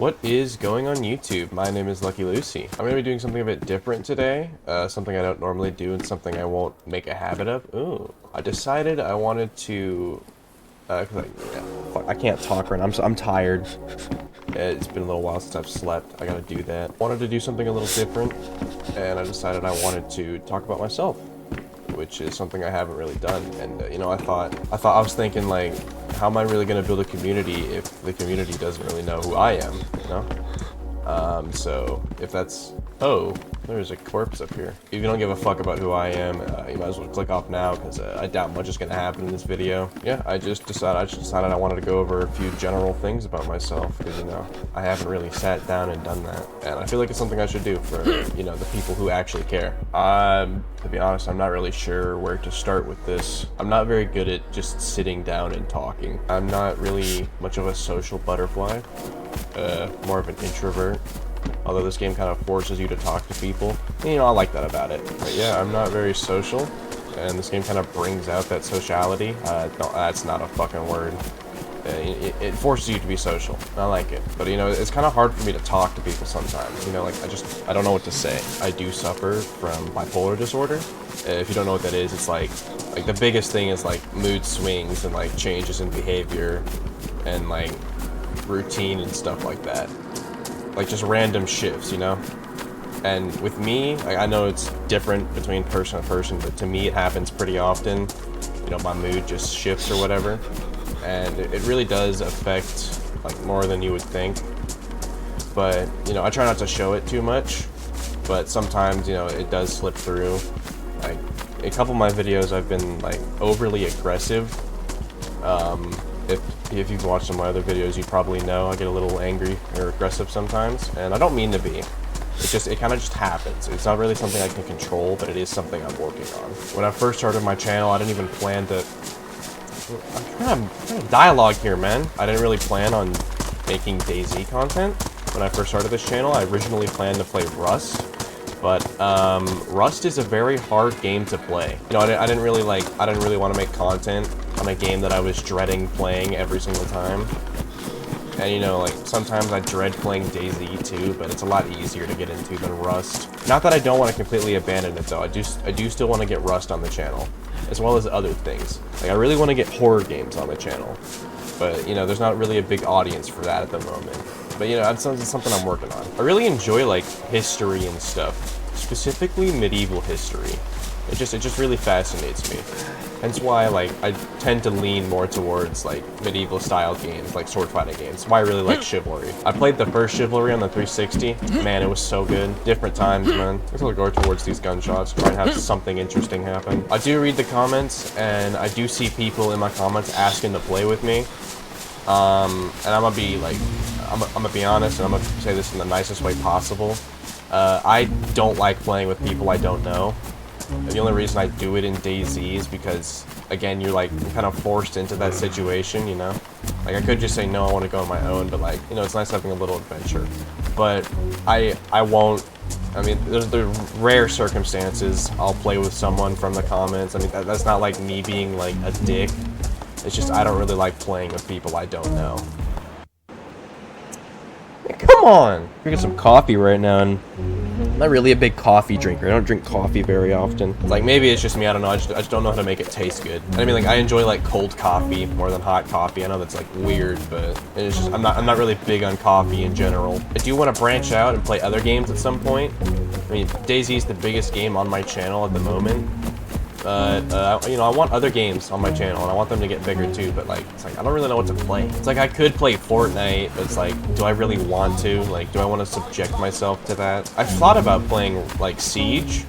What is going on YouTube? My name is LuckyLucie. I'm going to be doing something a bit different today, something I don't normally do and something I won't make a habit of. Ooh. I decided I wanted to, I can't talk right now, I'm tired. It's been a little while since I've slept, I gotta do that. Wanted to do something a little different, and I decided I wanted to talk about myself, which is something I haven't really done. And you know, I was thinking, like, how am I really gonna build a community if the community doesn't really know who I am, you know? So if that's, oh, there's a corpse up here. If you don't give a fuck about who I am, you might as well click off now, because I doubt much is gonna happen in this video. Yeah, I just decided I wanted to go over a few general things about myself, because, you know, I haven't really sat down and done that, and I feel like it's something I should do for, you know, the people who actually care. To be honest, I'm not really sure where to start with this. I'm not very good at just sitting down and talking. I'm not really much of a social butterfly, more of an introvert. Although this game kind of forces you to talk to people. You know, I like that about it. But yeah, I'm not very social, and this game kind of brings out that sociality. No, that's not a fucking word. It forces you to be social. I like it. But, you know, it's kind of hard for me to talk to people sometimes. You know, like, I don't know what to say. I do suffer from bipolar disorder. If you don't know what that is, it's like the biggest thing is, like, mood swings and, like, changes in behavior and, like, routine and stuff like that. Like, just random shifts, you know? And with me, like, I know it's different between person to person, but to me it happens pretty often. You know, my mood just shifts or whatever. And it really does affect, like, more than you would think. But, you know, I try not to show it too much, but sometimes, you know, it does slip through. Like, a couple of my videos I've been, like, overly aggressive. If you've watched some of my other videos, you probably know I get a little angry or aggressive sometimes, and I don't mean to be. It kind of just happens. It's not really something I can control, but it is something I'm working on. When I first started my channel, I didn't even plan to... I'm trying to dialogue here, man. I didn't really plan on making DayZ content. When I first started this channel, I originally planned to play Rust, but Rust is a very hard game to play. You know, I didn't really want to make content on a game that I was dreading playing every single time. And, you know, like, sometimes I dread playing DayZ too, but it's a lot easier to get into than Rust. Not that I don't want to completely abandon it, though. I do still want to get Rust on the channel, as well as other things. Like, I really want to get horror games on the channel, but, you know, there's not really a big audience for that at the moment. But, you know, that's something I'm working on. I really enjoy, like, history and stuff, specifically medieval history. It just really fascinates me. Hence why, like, I tend to lean more towards, like, medieval style games, like sword fighting games. That's why I really like Chivalry. I played the first Chivalry on the 360. Man, it was so good. Different times, man. Let's go towards these gunshots, try and have something interesting happen. I do read the comments, and I do see people in my comments asking to play with me. And I'm gonna be, like, I'm gonna be honest, and I'm gonna say this in the nicest way possible. I don't like playing with people I don't know. The only reason I do it in DayZ is because, again, you're kind of forced into that situation, you know? Like, I could just say, no, I want to go on my own, but, like, you know, it's nice having a little adventure. But I won't, I mean, there's rare circumstances I'll play with someone from the comments. I mean, that's not, like, me being, like, a dick. It's just I don't really like playing with people I don't know. Come on! Drinking some coffee right now, and I'm not really a big coffee drinker. I don't drink coffee very often. Like, maybe it's just me, I don't know, I just don't know how to make it taste good. And I mean, like, I enjoy, like, cold coffee more than hot coffee. I know that's, like, weird, but it's just, I'm not really big on coffee in general. I do want to branch out and play other games at some point. I mean, DayZ is the biggest game on my channel at the moment. You know, I want other games on my channel, and I want them to get bigger too, but, like, it's like, I don't really know what to play. It's like, I could play Fortnite, but it's like, do I really want to? Like, do I want to subject myself to that? I've thought about playing, like, Siege,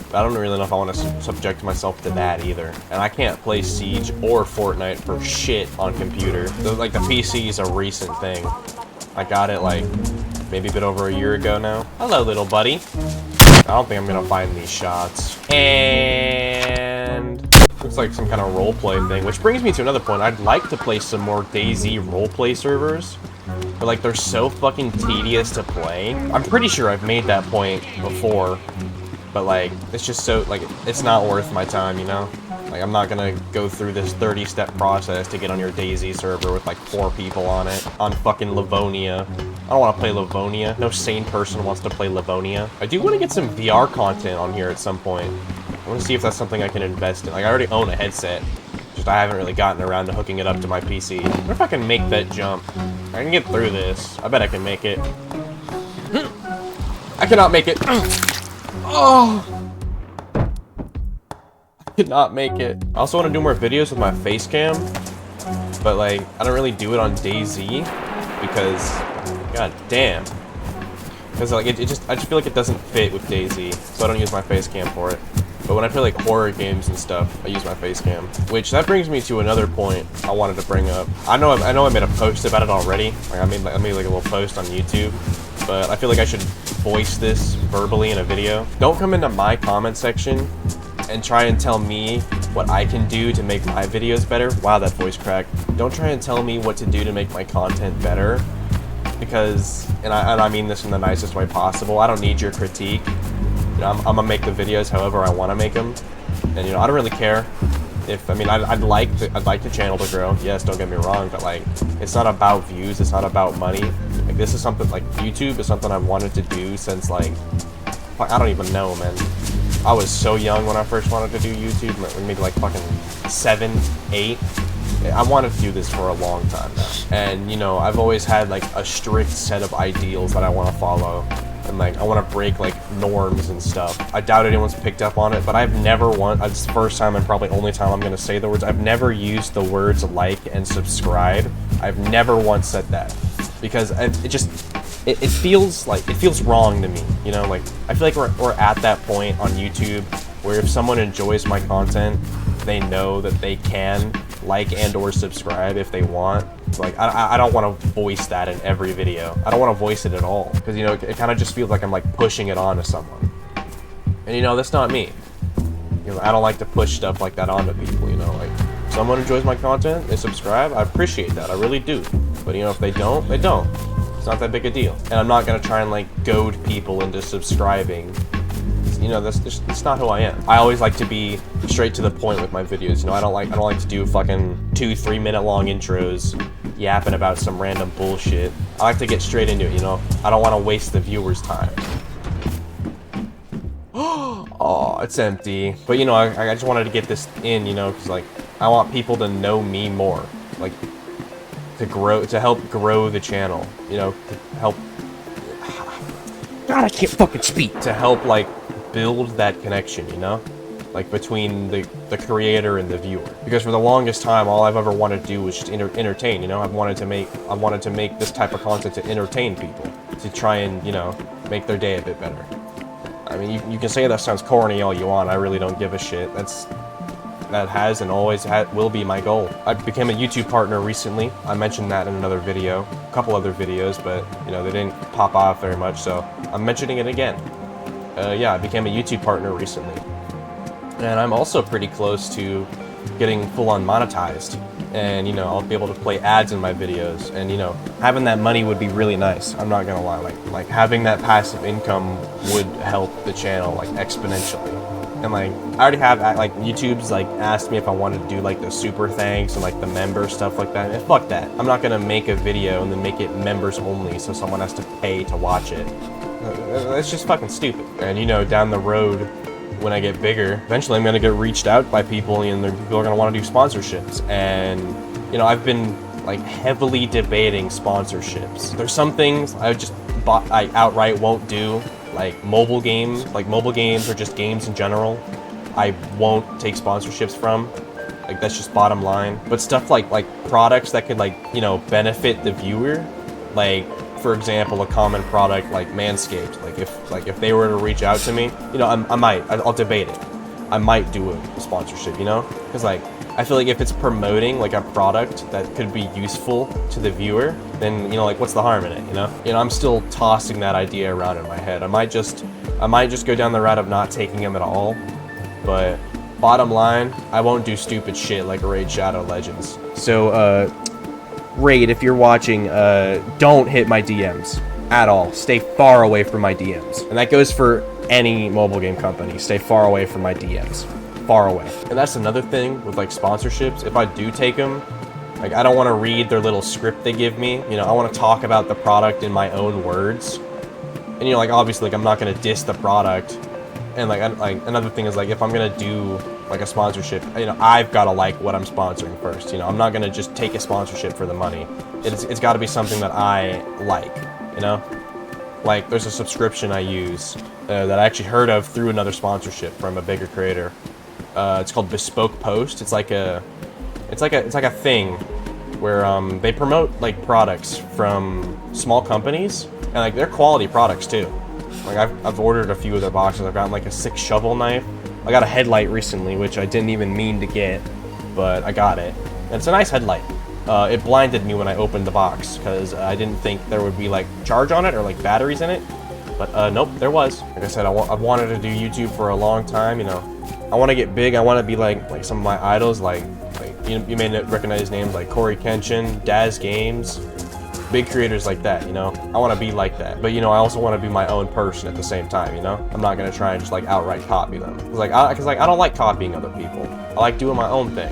but I don't really know if I want to subject myself to that either. And I can't play Siege or Fortnite for shit on computer. Like, the PC is a recent thing. I got it, like, maybe a bit over a year ago now. Hello, little buddy. I don't think I'm gonna find these shots. And looks like some kind of roleplay thing, which brings me to another point. I'd like to play some more DayZ roleplay servers, but, like, they're so fucking tedious to play. I'm pretty sure I've made that point before, but, like, it's just so, like, it's not worth my time, you know? Like, I'm not gonna go through this 30-step process to get on your DayZ server with like 4 people on it, on fucking Livonia. I don't want to play Livonia. No sane person wants to play Livonia. I do want to get some VR content on here at some point. I want to see if that's something I can invest in. Like, I already own a headset. Just I haven't really gotten around to hooking it up to my PC. I wonder if I can make that jump. I can get through this. I bet I can make it. I cannot make it. Oh! I cannot make it. I also want to do more videos with my face cam. But, like, I don't really do it on DayZ. Because, god damn. Because, like, I just feel like it doesn't fit with DayZ. So I don't use my face cam for it. But when I play like horror games and stuff, I use my face cam. Which that brings me to another point I wanted to bring up. I know I made a post about it already. Like I made like a little post on YouTube, but I feel like I should voice this verbally in a video. Don't come into my comment section and try and tell me what I can do to make my videos better. Wow, that voice cracked. Don't try and tell me what to do to make my content better. Because, and I mean this in the nicest way possible, I don't need your critique. You know, I'm gonna make the videos however I want to make them, and you know I don't really care if I'd like the channel to grow. Yes, don't get me wrong, but like it's not about views, it's not about money. Like this is something like YouTube is something I've wanted to do since like I don't even know, man. I was so young when I first wanted to do YouTube, maybe like fucking 7, 8. I wanted to do this for a long time now, and you know I've always had like a strict set of ideals that I want to follow. And like, I want to break like norms and stuff. I doubt anyone's picked up on it, but I've never it's the first time and probably only time I'm going to say the words. I've never used the words like and subscribe. I've never once said that because it feels wrong to me. You know, like I feel like we're at that point on YouTube where if someone enjoys my content, they know that they can like and or subscribe if they want. Like I don't want to voice that in every video. I don't want to voice it at all because you know it kind of just feels like I'm like pushing it on to someone, and you know that's not me. You know I don't like to push stuff like that onto people. You know, like if someone enjoys my content, they subscribe. I appreciate that. I really do. But you know if they don't, they don't. It's not that big a deal. And I'm not gonna try and like goad people into subscribing. You know, that's not who I am. I always like to be straight to the point with my videos. You know, I don't like to do fucking 2-3 minute long intros yapping about some random bullshit. I like to get straight into it, you know. I don't want to waste the viewer's time. Oh, it's empty. But you know, I just wanted to get this in, you know, because like I want people to know me more, like to help grow the channel. You know, to help. God, I can't fucking speak. To help like build that connection, you know, like between the creator and the viewer. Because for the longest time, all I've ever wanted to do was just entertain. You know, I wanted to make this type of content to entertain people, to try and you know make their day a bit better. I mean, you can say that sounds corny all you want. I really don't give a shit. That has and always will be my goal. I became a YouTube partner recently. I mentioned that in another video, a couple other videos, but you know they didn't pop off very much, so I'm mentioning it again. Yeah, I became a YouTube partner recently. And I'm also pretty close to getting full-on monetized. And, you know, I'll be able to play ads in my videos. And, you know, having that money would be really nice. I'm not gonna lie. Like having that passive income would help the channel, like, exponentially. And, like, I already have, like, YouTube's, like, asked me if I wanted to do, like, the super thanks and, like, the member stuff like that. And fuck that. I'm not gonna make a video and then make it members only so someone has to pay to watch it. That's just fucking stupid. And you know, down the road, when I get bigger, eventually I'm gonna get reached out by people, and people are gonna want to do sponsorships. And you know, I've been like heavily debating sponsorships. There's some things I outright won't do, like mobile games or just games in general. I won't take sponsorships from. Like that's just bottom line. But stuff like products that could like you know benefit the viewer, like. For example, a common product like Manscaped, if they were to reach out to me, you know, I'll debate it. I might do a sponsorship, you know, because like I feel like if it's promoting like a product that could be useful to the viewer, then you know, like what's the harm in it, you know? I'm still tossing that idea around in my head. I might just go down the route of not taking them at all, but bottom line, I won't do stupid shit like Raid Shadow Legends. So, Raid, if you're watching, don't hit my DMs at all. Stay far away from my DMs. And that goes for any mobile game company. Stay far away from my DMs. far away. And that's another thing with like sponsorships. If I do take them, like I don't want to read their little script they give me. You know, I want to talk about the product in my own words. And you know, like obviously, like I'm not gonna diss the product. And like another thing is like if I'm gonna do like a sponsorship, you know, I've got to like what I'm sponsoring first. You know, I'm not gonna just take a sponsorship for the money. It's got to be something that I like. You know, like there's a subscription I use that I actually heard of through another sponsorship from a bigger creator. It's called Bespoke Post. It's like a thing where they promote like products from small companies, and like they're quality products too. Like I've ordered a few of their boxes. I've gotten like a 6 shovel knife. I got a headlight recently, which I didn't even mean to get, but I got it. And it's a nice headlight. It blinded me when I opened the box because I didn't think there would be like charge on it or like batteries in it. But nope, there was. Like I said, I've wanted to do YouTube for a long time. You know, I want to get big. I want to be like some of my idols. Like you may recognize names like Corey Kenshin, DayZ Games, big creators like that. You know, I want to be like that. But you know, I also want to be my own person at the same time. You know, I'm not gonna try and just like outright copy them. Cause I don't like copying other people. I like doing my own thing.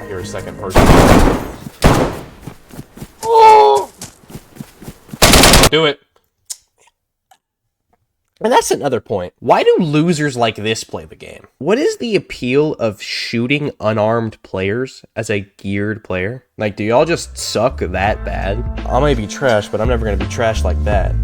I hear a second person. Oh! Do it. And that's another point. Why do losers like this play the game? What is the appeal of shooting unarmed players as a geared player? Like, do y'all just suck that bad? I may be trash, but I'm never gonna be trash like that.